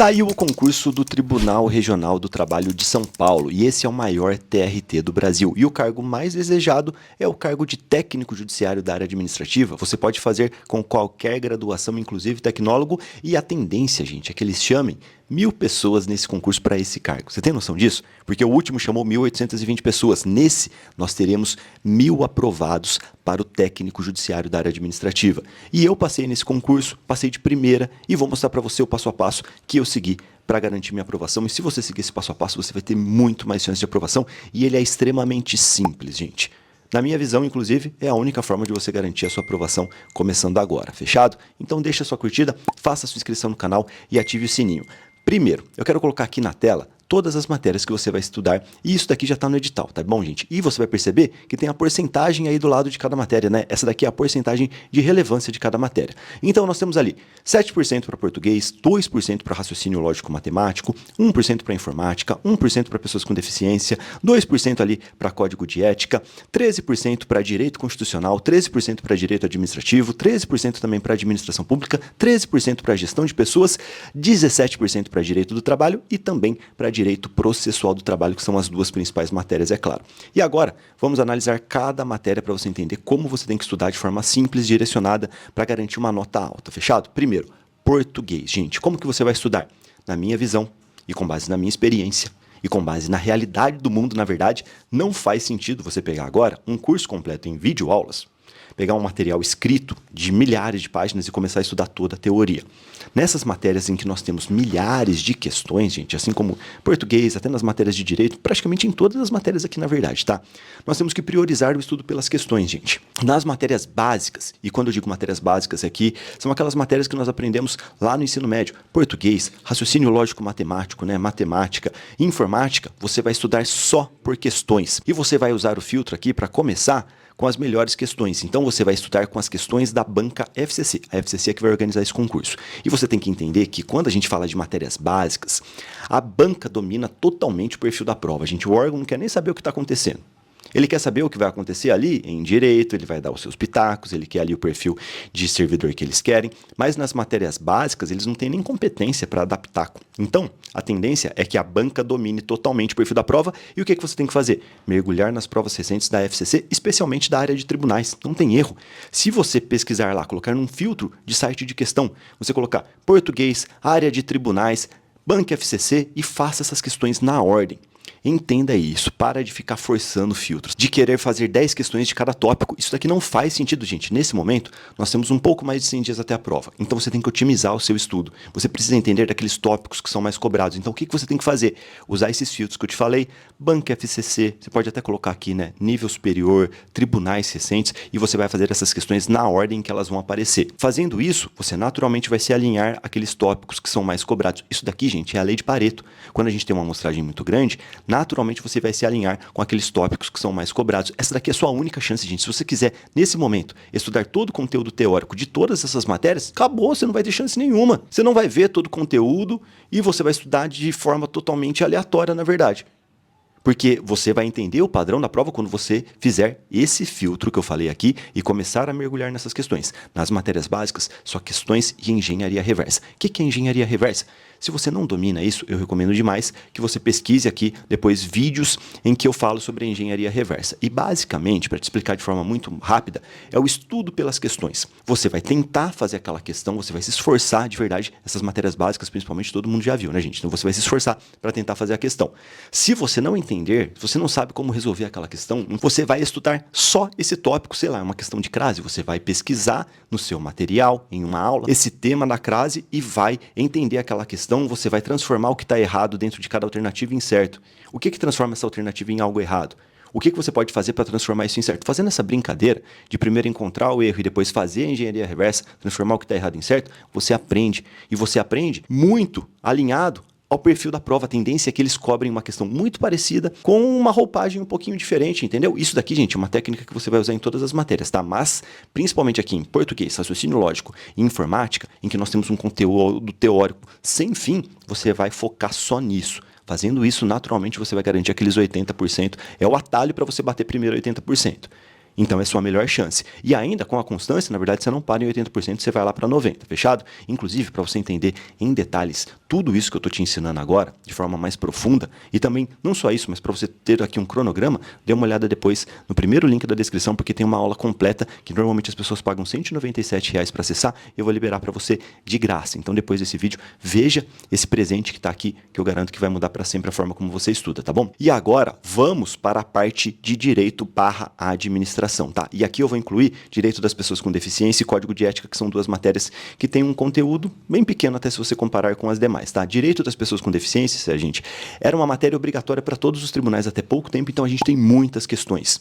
Saiu o concurso do Tribunal Regional do Trabalho de São Paulo e esse é o maior TRT do Brasil. E o cargo mais desejado é o cargo de técnico judiciário da área administrativa. Você pode fazer com qualquer graduação, inclusive tecnólogo, e a tendência, gente, é que eles chamem 1.000 pessoas nesse concurso para esse cargo. Você tem noção disso? Porque o último chamou 1.820 pessoas. Nesse, nós teremos 1.000 aprovados para o técnico judiciário da área administrativa. E eu passei nesse concurso, passei de primeira e vou mostrar para você o passo a passo que eu segui para garantir minha aprovação. E se você seguir esse passo a passo, você vai ter muito mais chance de aprovação. E ele é extremamente simples, gente. Na minha visão, inclusive, é a única forma de você garantir a sua aprovação começando agora, fechado? Então deixa a sua curtida, faça a sua inscrição no canal e ative o sininho. Primeiro, eu quero colocar aqui na tela todas as matérias que você vai estudar, e isso daqui já está no edital, tá bom, gente? E você vai perceber que tem a porcentagem aí do lado de cada matéria, né? Essa daqui é a porcentagem de relevância de cada matéria. Então, nós temos ali 7% para português, 2% para raciocínio lógico-matemático, 1% para informática, 1% para pessoas com deficiência, 2% ali para código de ética, 13% para direito constitucional, 13% para direito administrativo, 13% também para administração pública, 13% para gestão de pessoas, 17% para direito do trabalho e também para direito processual do trabalho, que são as duas principais matérias, é claro. E agora, vamos analisar cada matéria para você entender como você tem que estudar de forma simples, direcionada, para garantir uma nota alta, fechado? Primeiro, português. Gente, como que você vai estudar? Na minha visão, e com base na minha experiência, e com base na realidade do mundo, na verdade, não faz sentido você pegar agora um curso completo em videoaulas, pegar um material escrito de milhares de páginas e começar a estudar toda a teoria. Nessas matérias em que nós temos milhares de questões, gente, assim como português, até nas matérias de direito, praticamente em todas as matérias aqui na verdade, tá? Nós temos que priorizar o estudo pelas questões, gente. Nas matérias básicas, e quando eu digo matérias básicas aqui, são aquelas matérias que nós aprendemos lá no ensino médio. Português, raciocínio lógico-matemático, né? Matemática, informática, você vai estudar só por questões. E você vai usar o filtro aqui para começar com as melhores questões. Então você vai estudar com as questões da banca FCC. A FCC é que vai organizar esse concurso. E você tem que entender que quando a gente fala de matérias básicas, a banca domina totalmente o perfil da prova. O órgão não quer nem saber o que está acontecendo. Ele quer saber o que vai acontecer ali em direito, ele vai dar os seus pitacos, ele quer ali o perfil de servidor que eles querem, mas nas matérias básicas eles não têm nem competência para dar pitaco. Então, a tendência é que a banca domine totalmente o perfil da prova e o que você tem que fazer? Mergulhar nas provas recentes da FCC, especialmente da área de tribunais. Não tem erro. Se você pesquisar lá, colocar num filtro de site de questão, você colocar português, área de tribunais, banca FCC e faça essas questões na ordem. Entenda isso, para de ficar forçando filtros, de querer fazer 10 questões de cada tópico. Isso daqui não faz sentido, gente. Nesse momento, nós temos um pouco mais de 100 dias até a prova. Então você tem que otimizar o seu estudo. Você precisa entender daqueles tópicos que são mais cobrados. Então o que você tem que fazer? Usar esses filtros que eu te falei, banca FCC, você pode até colocar aqui, né, nível superior, tribunais recentes, e você vai fazer essas questões na ordem que elas vão aparecer. Fazendo isso, você naturalmente vai se alinhar àqueles tópicos que são mais cobrados. Isso daqui, gente, é a lei de Pareto. Quando a gente tem uma amostragem muito grande, naturalmente você vai se alinhar com aqueles tópicos que são mais cobrados. Essa daqui é a sua única chance, gente. Se você quiser, nesse momento, estudar todo o conteúdo teórico de todas essas matérias, acabou, você não vai ter chance nenhuma. Você não vai ver todo o conteúdo e você vai estudar de forma totalmente aleatória, na verdade. Porque você vai entender o padrão da prova quando você fizer esse filtro que eu falei aqui e começar a mergulhar nessas questões. Nas matérias básicas, só questões de engenharia reversa. O que é engenharia reversa? Se você não domina isso, eu recomendo demais que você pesquise aqui depois vídeos em que eu falo sobre a engenharia reversa. E basicamente, para te explicar de forma muito rápida, é o estudo pelas questões. Você vai tentar fazer aquela questão, você vai se esforçar de verdade. Essas matérias básicas, principalmente, todo mundo já viu, né, gente? Então você vai se esforçar para tentar fazer a questão. Se você não entender, se você não sabe como resolver aquela questão, você vai estudar só esse tópico, sei lá, uma questão de crase. Você vai pesquisar no seu material, em uma aula, esse tema da crase e vai entender aquela questão. Você vai transformar o que está errado dentro de cada alternativa em certo. O que transforma essa alternativa em algo errado? O que você pode fazer para transformar isso em certo? Fazendo essa brincadeira de primeiro encontrar o erro e depois fazer a engenharia reversa, transformar o que está errado em certo, você aprende. E você aprende muito alinhado ao perfil da prova. A tendência é que eles cobrem uma questão muito parecida com uma roupagem um pouquinho diferente, entendeu? Isso daqui, gente, é uma técnica que você vai usar em todas as matérias, tá? Mas, principalmente aqui em português, raciocínio lógico e informática, em que nós temos um conteúdo teórico sem fim, você vai focar só nisso. Fazendo isso, naturalmente, você vai garantir aqueles 80%. É o atalho para você bater primeiro 80%. Então é sua melhor chance. E ainda com a constância, na verdade, você não para em 80%, você vai lá para 90%, fechado? Inclusive, para você entender em detalhes tudo isso que eu estou te ensinando agora, de forma mais profunda, e também, não só isso, mas para você ter aqui um cronograma, dê uma olhada depois no primeiro link da descrição, porque tem uma aula completa que normalmente as pessoas pagam R$197 para acessar, eu vou liberar para você de graça. Então depois desse vídeo, veja esse presente que está aqui, que eu garanto que vai mudar para sempre a forma como você estuda, tá bom? E agora, vamos para a parte de direito / administração, tá? E aqui eu vou incluir direito das pessoas com deficiência e código de ética, que são duas matérias que têm um conteúdo bem pequeno, até se você comparar com as demais, tá? Direito das pessoas com deficiência, gente, era uma matéria obrigatória para todos os tribunais até pouco tempo, então a gente tem muitas questões.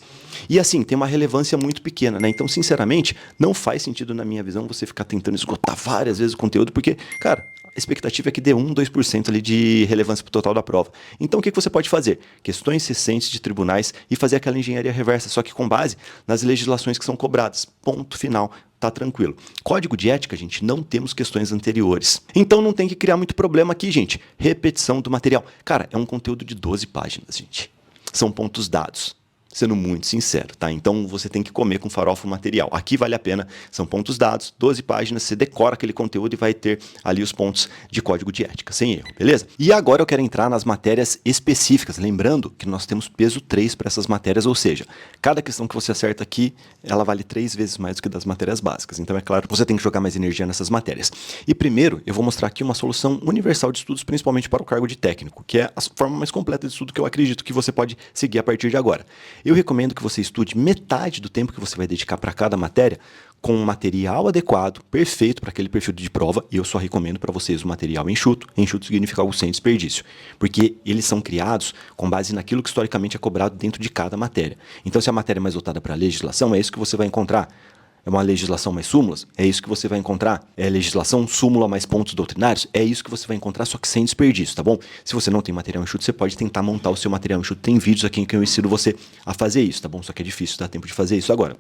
E assim, tem uma relevância muito pequena, né? Então, sinceramente, não faz sentido, na minha visão, você ficar tentando esgotar várias vezes o conteúdo, porque, cara, a expectativa é que dê 1, 2% ali de relevância para o total da prova. Então, o que você pode fazer? Questões recentes de tribunais e fazer aquela engenharia reversa, só que com base nas legislações que são cobradas. Ponto final. Tá tranquilo. Código de ética, gente, não temos questões anteriores. Então não tem que criar muito problema aqui, gente. Repetição do material. Cara, é um conteúdo de 12 páginas, gente. São pontos dados. Sendo muito sincero, tá? Então você tem que comer com farofa o material. Aqui vale a pena, são pontos dados, 12 páginas, você decora aquele conteúdo e vai ter ali os pontos de código de ética, sem erro, beleza? E agora eu quero entrar nas matérias específicas, lembrando que nós temos peso 3 para essas matérias, ou seja, cada questão que você acerta aqui, ela vale 3 vezes mais do que das matérias básicas. Então é claro que você tem que jogar mais energia nessas matérias. E primeiro, eu vou mostrar aqui uma solução universal de estudos, principalmente para o cargo de técnico, que é a forma mais completa de estudo que eu acredito que você pode seguir a partir de agora. Eu recomendo que você estude metade do tempo que você vai dedicar para cada matéria com um material adequado, perfeito para aquele perfil de prova, e eu só recomendo para vocês o material enxuto. Enxuto significa algo sem desperdício, porque eles são criados com base naquilo que historicamente é cobrado dentro de cada matéria. Então, se a matéria é mais voltada para a legislação, é isso que você vai encontrar. É uma legislação mais súmulas? É isso que você vai encontrar. É legislação, súmula mais pontos doutrinários? É isso que você vai encontrar, só que sem desperdício, tá bom? Se você não tem material enxuto, você pode tentar montar o seu material enxuto. Tem vídeos aqui em que eu ensino você a fazer isso, tá bom? Só que é difícil, dá tempo de fazer isso agora.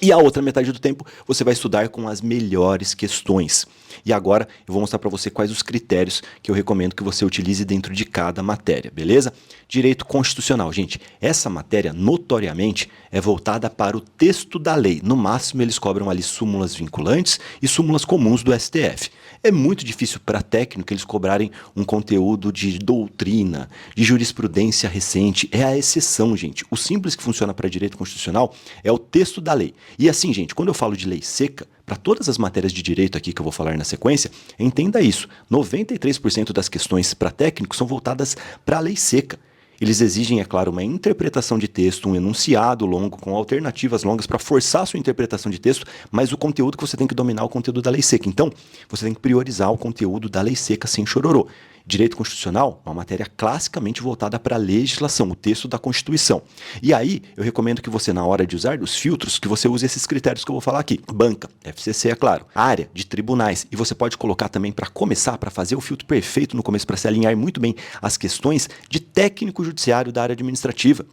E a outra metade do tempo você vai estudar com as melhores questões. E agora eu vou mostrar para você quais os critérios que eu recomendo que você utilize dentro de cada matéria, beleza? Direito constitucional, gente. Essa matéria, notoriamente, é voltada para o texto da lei. No máximo, eles cobram ali súmulas vinculantes e súmulas comuns do STF. É muito difícil para técnico eles cobrarem um conteúdo de doutrina, de jurisprudência recente. É a exceção, gente. O simples que funciona para direito constitucional é o texto da lei. E assim, gente, quando eu falo de lei seca, para todas as matérias de direito aqui que eu vou falar na sequência, entenda isso. 93% das questões para técnico são voltadas para a lei seca. Eles exigem, é claro, uma interpretação de texto, um enunciado longo, com alternativas longas para forçar a sua interpretação de texto, mas o conteúdo que você tem que dominar é o conteúdo da lei seca. Então, você tem que priorizar o conteúdo da lei seca sem chororô. Direito constitucional, uma matéria classicamente voltada para a legislação, o texto da Constituição. E aí, eu recomendo que você, na hora de usar os filtros, que você use esses critérios que eu vou falar aqui. Banca, FCC, é claro. Área de tribunais. E você pode colocar também para começar, para fazer o filtro perfeito no começo, para se alinhar muito bem às questões de técnico judiciário da área administrativa.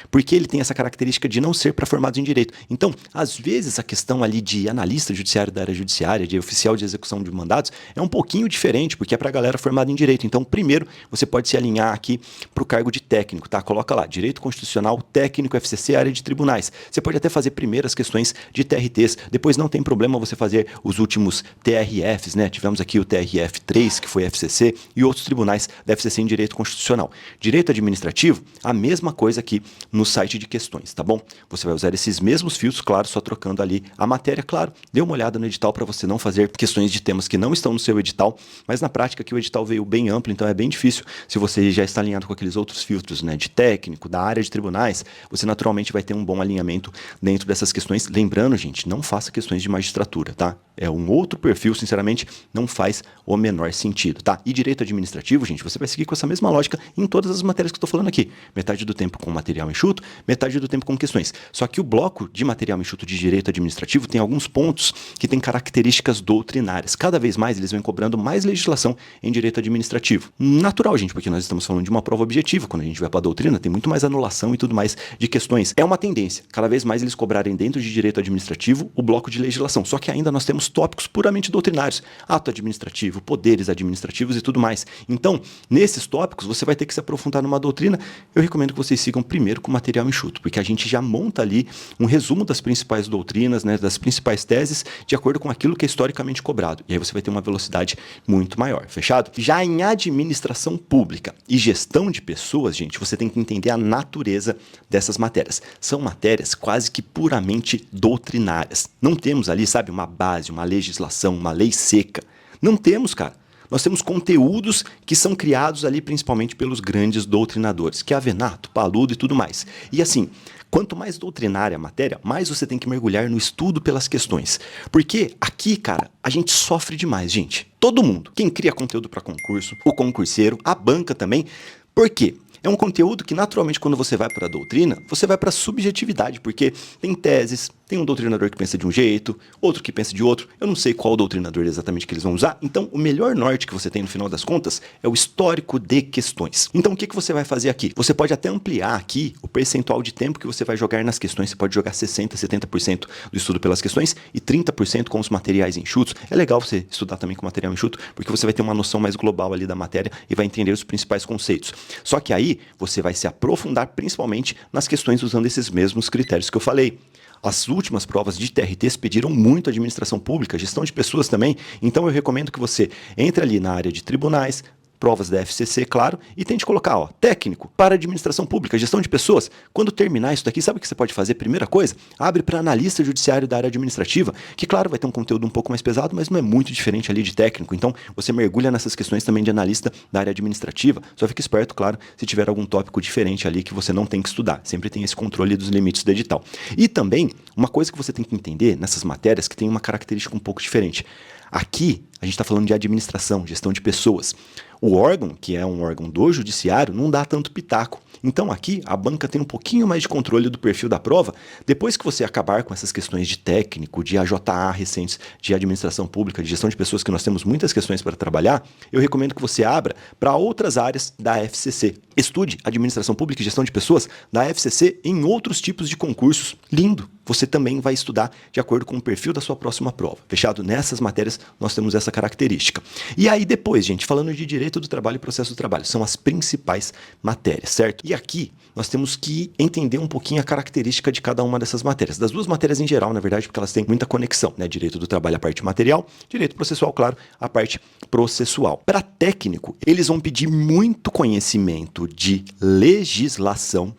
Porque ele tem essa característica de não ser para formados em direito. Então, às vezes, a questão ali de analista judiciário da área judiciária, de oficial de execução de mandados, é um pouquinho diferente, porque é para a galera formada em direito. Então, primeiro, você pode se alinhar aqui para o cargo de técnico, tá? Coloca lá, Direito Constitucional, Técnico, FCC, área de tribunais. Você pode até fazer primeiro as questões de TRTs, depois não tem problema você fazer os últimos TRFs, né? Tivemos aqui o TRF 3, que foi FCC, e outros tribunais da FCC em Direito Constitucional. Direito Administrativo, a mesma coisa aqui no site de questões, tá bom? Você vai usar esses mesmos filtros, claro, só trocando ali a matéria, claro. Dê uma olhada no edital para você não fazer questões de temas que não estão no seu edital, mas na prática aqui o edital veio bem amplo, então é bem difícil. Se você já está alinhado com aqueles outros filtros, né, de técnico, da área de tribunais, você naturalmente vai ter um bom alinhamento dentro dessas questões. Lembrando, gente, não faça questões de magistratura, tá? É um outro perfil, sinceramente, não faz o menor sentido, tá? E direito administrativo, gente, você vai seguir com essa mesma lógica em todas as matérias que eu estou falando aqui. Metade do tempo com material enxuto, metade do tempo com questões. Só que o bloco de material enxuto de direito administrativo tem alguns pontos que têm características doutrinárias. Cada vez mais eles vêm cobrando mais legislação em direito administrativo. Natural, gente, porque nós estamos falando de uma prova objetiva. Quando a gente vai para a doutrina, tem muito mais anulação e tudo mais de questões. É uma tendência. Cada vez mais eles cobrarem dentro de direito administrativo o bloco de legislação. Só que ainda nós temos tópicos puramente doutrinários. Ato administrativo, poderes administrativos e tudo mais. Então, nesses tópicos, você vai ter que se aprofundar numa doutrina. Eu recomendo que vocês sigam primeiro primeiro com material enxuto, porque a gente já monta ali um resumo das principais doutrinas, né, das principais teses, de acordo com aquilo que é historicamente cobrado. E aí você vai ter uma velocidade muito maior, fechado? Já em administração pública e gestão de pessoas, gente, você tem que entender a natureza dessas matérias. São matérias quase que puramente doutrinárias. Não temos ali, sabe, uma base, uma legislação, uma lei seca. Não temos, cara. Nós temos conteúdos que são criados ali principalmente pelos grandes doutrinadores, que é Avenato, Paludo e tudo mais. E assim, quanto mais doutrinária a matéria, mais você tem que mergulhar no estudo pelas questões. Porque aqui, cara, a gente sofre demais, gente. Todo mundo. Quem cria conteúdo para concurso, o concurseiro, a banca também. Por quê? É um conteúdo que, naturalmente, quando você vai para a doutrina, você vai para a subjetividade, porque tem teses, tem um doutrinador que pensa de um jeito, outro que pensa de outro. Eu não sei qual doutrinador exatamente que eles vão usar. Então, o melhor norte que você tem no final das contas é o histórico de questões. Então, o que você vai fazer aqui? Você pode até ampliar aqui o percentual de tempo que você vai jogar nas questões. Você pode jogar 60%, 70% do estudo pelas questões e 30% com os materiais enxutos. É legal você estudar também com material enxuto, porque você vai ter uma noção mais global ali da matéria e vai entender os principais conceitos. Só que aí, você vai se aprofundar principalmente nas questões usando esses mesmos critérios que eu falei. As últimas provas de TRTs pediram muito administração pública, gestão de pessoas também, então eu recomendo que você entre ali na área de tribunais, provas da FCC, claro, e tente colocar, ó, técnico para administração pública, gestão de pessoas. Quando terminar isso daqui, sabe o que você pode fazer? Primeira coisa, abre para analista judiciário da área administrativa, que claro, vai ter um conteúdo um pouco mais pesado, mas não é muito diferente ali de técnico. Então, você mergulha nessas questões também de analista da área administrativa. Só fique esperto, claro, se tiver algum tópico diferente ali que você não tem que estudar. Sempre tem esse controle dos limites do edital. E também, uma coisa que você tem que entender nessas matérias que tem uma característica um pouco diferente. Aqui, a gente está falando de administração, gestão de pessoas. O órgão, que é um órgão do judiciário, não dá tanto pitaco. Então aqui a banca tem um pouquinho mais de controle do perfil da prova. Depois que você acabar com essas questões de técnico, de AJA recentes, de administração pública, de gestão de pessoas, que nós temos muitas questões para trabalhar, eu recomendo que você abra para outras áreas da FCC. Estude administração pública e gestão de pessoas da FCC em outros tipos de concursos. Lindo! Você também vai estudar de acordo com o perfil da sua próxima prova. Fechado? Nessas matérias nós temos essa característica. E aí depois, gente, falando de direito do trabalho e processo do trabalho, são as principais matérias, certo? E aqui nós temos que entender um pouquinho a característica de cada uma dessas matérias. Das duas matérias em geral, na verdade, porque elas têm muita conexão, né? Direito do trabalho, a parte material, direito processual, claro, a parte processual. Para técnico, eles vão pedir muito conhecimento de legislação,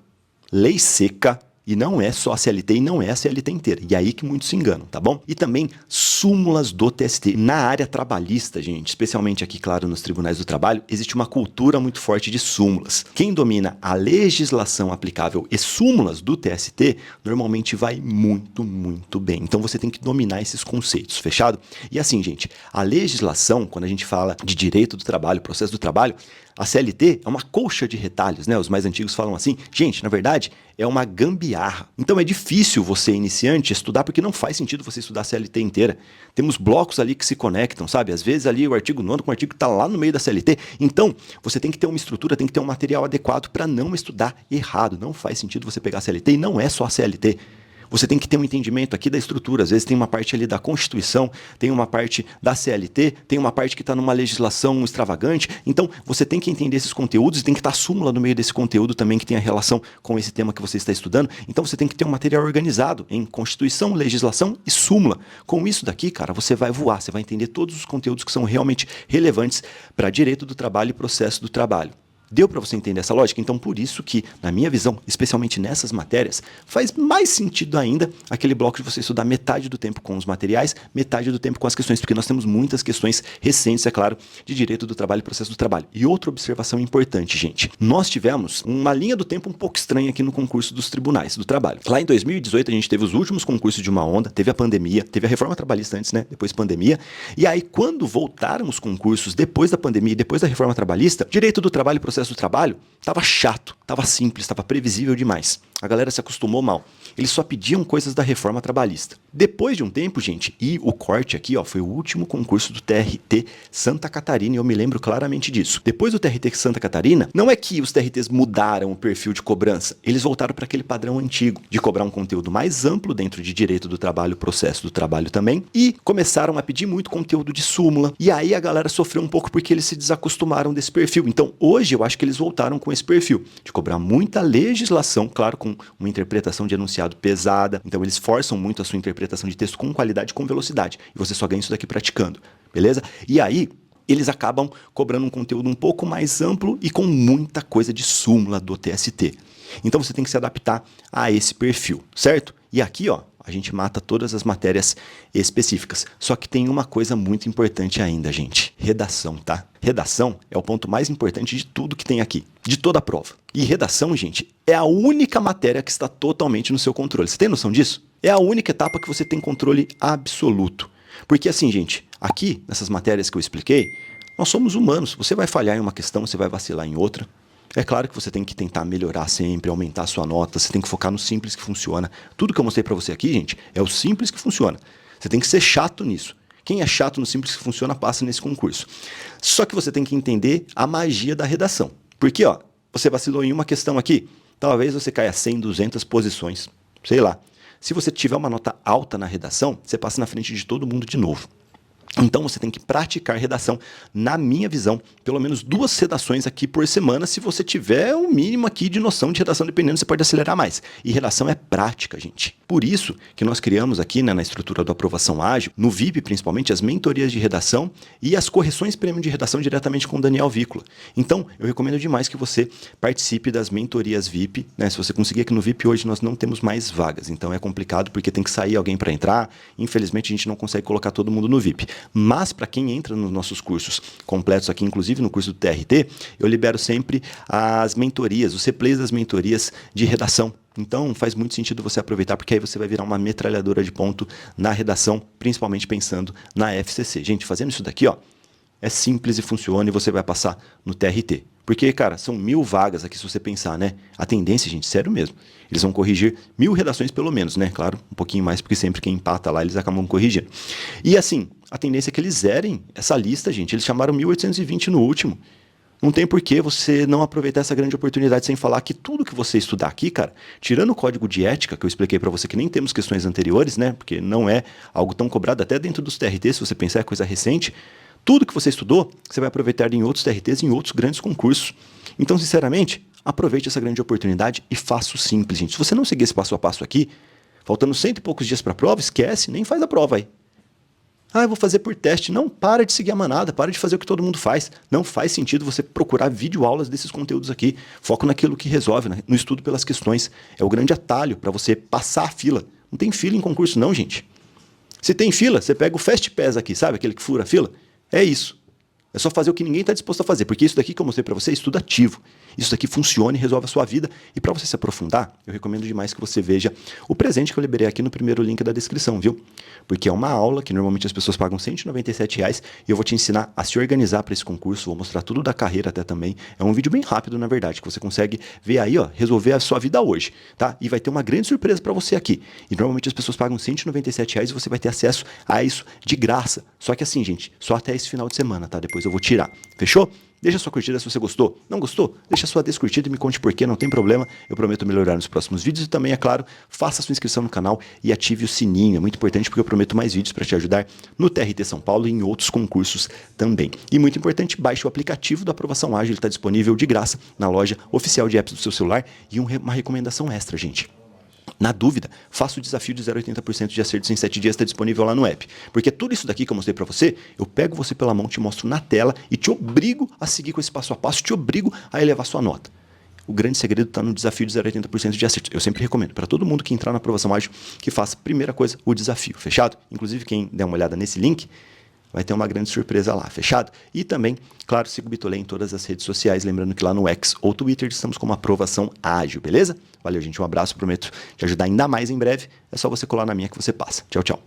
lei seca, e não é só a CLT e não é a CLT inteira. E aí que muitos se enganam, tá bom? E também súmulas do TST. Na área trabalhista, gente, especialmente aqui, claro, nos tribunais do trabalho, existe uma cultura muito forte de súmulas. Quem domina a legislação aplicável e súmulas do TST, normalmente vai muito, muito bem. Então você tem que dominar esses conceitos, fechado? E assim, gente, a legislação, quando a gente fala de direito do trabalho, processo do trabalho, a CLT é uma colcha de retalhos, né? Os mais antigos falam assim. Gente, na verdade, é uma gambiarra. Então é difícil você, iniciante, estudar, porque não faz sentido você estudar a CLT inteira. Temos blocos ali que se conectam, sabe? Às vezes ali o artigo 9º com o artigo que está lá no meio da CLT. Então, você tem que ter uma estrutura, tem que ter um material adequado para não estudar errado. Não faz sentido você pegar a CLT e não é só a CLT. Você tem que ter um entendimento aqui da estrutura. Às vezes tem uma parte ali da Constituição, tem uma parte da CLT, tem uma parte que está numa legislação extravagante. Então, você tem que entender esses conteúdos e tem que estar a súmula no meio desse conteúdo também que tem a relação com esse tema que você está estudando. Então, você tem que ter um material organizado em Constituição, legislação e súmula. Com isso daqui, cara, você vai voar, você vai entender todos os conteúdos que são realmente relevantes para direito do trabalho e processo do trabalho. Deu para você entender essa lógica? Então, por isso que, na minha visão, especialmente nessas matérias, faz mais sentido ainda aquele bloco de você estudar metade do tempo com os materiais, metade do tempo com as questões, porque nós temos muitas questões recentes, é claro, de direito do trabalho e processo do trabalho. E outra observação importante, gente. Nós tivemos uma linha do tempo um pouco estranha aqui no concurso dos tribunais do trabalho. Lá em 2018, a gente teve os últimos concursos de uma onda, teve a pandemia, teve a reforma trabalhista antes, né? Depois pandemia. E aí, quando voltaram os concursos depois da pandemia e depois da reforma trabalhista, direito do trabalho e processo do trabalho estava chato, estava simples, estava previsível demais. A galera se acostumou mal. Eles só pediam coisas da reforma trabalhista. Depois de um tempo, gente, e o corte aqui, ó, foi o último concurso do TRT Santa Catarina, e eu me lembro claramente disso. Depois do TRT Santa Catarina, não é que os TRTs mudaram o perfil de cobrança, eles voltaram para aquele padrão antigo, de cobrar um conteúdo mais amplo dentro de direito do trabalho, processo do trabalho também, e começaram a pedir muito conteúdo de súmula, e aí a galera sofreu um pouco porque eles se desacostumaram desse perfil. Então, hoje, eu acho que eles voltaram com esse perfil, de cobrar muita legislação, claro, com uma interpretação de enunciado pesada. Então eles forçam muito a sua interpretação de texto com qualidade e com velocidade. E você só ganha isso daqui praticando, beleza? E aí eles acabam cobrando um conteúdo um pouco mais amplo e com muita coisa de súmula do TST. Então você tem que se adaptar a esse perfil, certo? E aqui, ó, a gente mata todas as matérias específicas. Só que tem uma coisa muito importante ainda, gente. Redação, tá? Redação é o ponto mais importante de tudo que tem aqui, de toda a prova. E redação, gente, é a única matéria que está totalmente no seu controle. Você tem noção disso? É a única etapa que você tem controle absoluto. Porque assim, gente, aqui, nessas matérias que eu expliquei, nós somos humanos. Você vai falhar em uma questão, você vai vacilar em outra. É claro que você tem que tentar melhorar sempre, aumentar a sua nota, você tem que focar no simples que funciona. Tudo que eu mostrei pra você aqui, gente, é o simples que funciona. Você tem que ser chato nisso. Quem é chato no simples que funciona, passa nesse concurso. Só que você tem que entender a magia da redação. Porque, ó, você vacilou em uma questão aqui, talvez você caia 100, 200 posições, sei lá. Se você tiver uma nota alta na redação, você passa na frente de todo mundo de novo. Então você tem que praticar redação, na minha visão, pelo menos 2 redações aqui por semana. Se você tiver o mínimo aqui de noção de redação, dependendo, você pode acelerar mais. E redação é prática, gente. Por isso que nós criamos aqui, né, na estrutura do Aprovação Ágil, no VIP principalmente, as mentorias de redação e as correções prêmio de redação diretamente com o Daniel Vícola. Então, eu recomendo demais que você participe das mentorias VIP, né? Se você conseguir aqui no VIP, hoje nós não temos mais vagas. Então é complicado porque tem que sair alguém para entrar. Infelizmente, a gente não consegue colocar todo mundo no VIP. Mas para quem entra nos nossos cursos completos aqui, inclusive no curso do TRT, eu libero sempre as mentorias, os replays das mentorias de redação. Então faz muito sentido você aproveitar, porque aí você vai virar uma metralhadora de ponto na redação, principalmente pensando na FCC. Gente, fazendo isso daqui, ó, é simples e funciona e você vai passar no TRT. Porque, cara, são 1000 vagas aqui se você pensar, né? A tendência, gente, sério mesmo. Eles vão corrigir 1000 redações pelo menos, né? Claro, um pouquinho mais, porque sempre quem empata lá, eles acabam corrigindo. E assim, a tendência é que eles zerem essa lista, gente. Eles chamaram 1820 no último. Não tem por que você não aproveitar essa grande oportunidade, sem falar que tudo que você estudar aqui, cara, tirando o código de ética, que eu expliquei pra você que nem temos questões anteriores, né? Porque não é algo tão cobrado até dentro dos TRT, se você pensar é coisa recente. Tudo que você estudou, você vai aproveitar em outros TRTs e em outros grandes concursos. Então, sinceramente, aproveite essa grande oportunidade e faça o simples, gente. Se você não seguir esse passo a passo aqui, faltando 100 e poucos dias para a prova, esquece, nem faz a prova aí. Ah, eu vou fazer por teste. Não, para de seguir a manada, para de fazer o que todo mundo faz. Não faz sentido você procurar videoaulas desses conteúdos aqui. Foco naquilo que resolve, né? No estudo pelas questões. É o grande atalho para você passar a fila. Não tem fila em concurso não, gente. Se tem fila, você pega o Fast Pass aqui, sabe? Aquele que fura a fila. É isso. É só fazer o que ninguém está disposto a fazer, porque isso daqui que eu mostrei para você é estudo ativo. Isso daqui funciona e resolve a sua vida. E para você se aprofundar, eu recomendo demais que você veja o presente que eu liberei aqui no primeiro link da descrição, viu? Porque é uma aula que normalmente as pessoas pagam R$197 e eu vou te ensinar a se organizar para esse concurso, vou mostrar tudo da carreira até também. É um vídeo bem rápido, na verdade, que você consegue ver aí, ó, resolver a sua vida hoje, tá? E vai ter uma grande surpresa para você aqui. E normalmente as pessoas pagam R$197 e você vai ter acesso a isso de graça. Só que assim, gente, só até esse final de semana, tá? Depois eu vou tirar. Fechou? Deixa sua curtida se você gostou. Não gostou? Deixa sua descurtida e me conte por quê, não tem problema. Eu prometo melhorar nos próximos vídeos e também, é claro, faça sua inscrição no canal e ative o sininho. É muito importante porque eu prometo mais vídeos para te ajudar no TRT São Paulo e em outros concursos também. E muito importante, baixe o aplicativo da Aprovação Ágil, ele está disponível de graça na loja oficial de apps do seu celular. E uma recomendação extra, gente. Na dúvida, faça o desafio de 0,80% de acertos em 7 dias, está disponível lá no app. Porque tudo isso daqui que eu mostrei para você, eu pego você pela mão, te mostro na tela e te obrigo a seguir com esse passo a passo, te obrigo a elevar sua nota. O grande segredo está no desafio de 0,80% de acertos. Eu sempre recomendo para todo mundo que entrar na Aprovação Ágil que faça, primeira coisa, o desafio. Fechado? Inclusive, quem der uma olhada nesse link, vai ter uma grande surpresa lá, fechado? E também, claro, siga o Bitolê em todas as redes sociais, lembrando que lá no X ou Twitter estamos com uma Aprovação Ágil, beleza? Valeu, gente, um abraço, prometo te ajudar ainda mais em breve. É só você colar na minha que você passa. Tchau, tchau.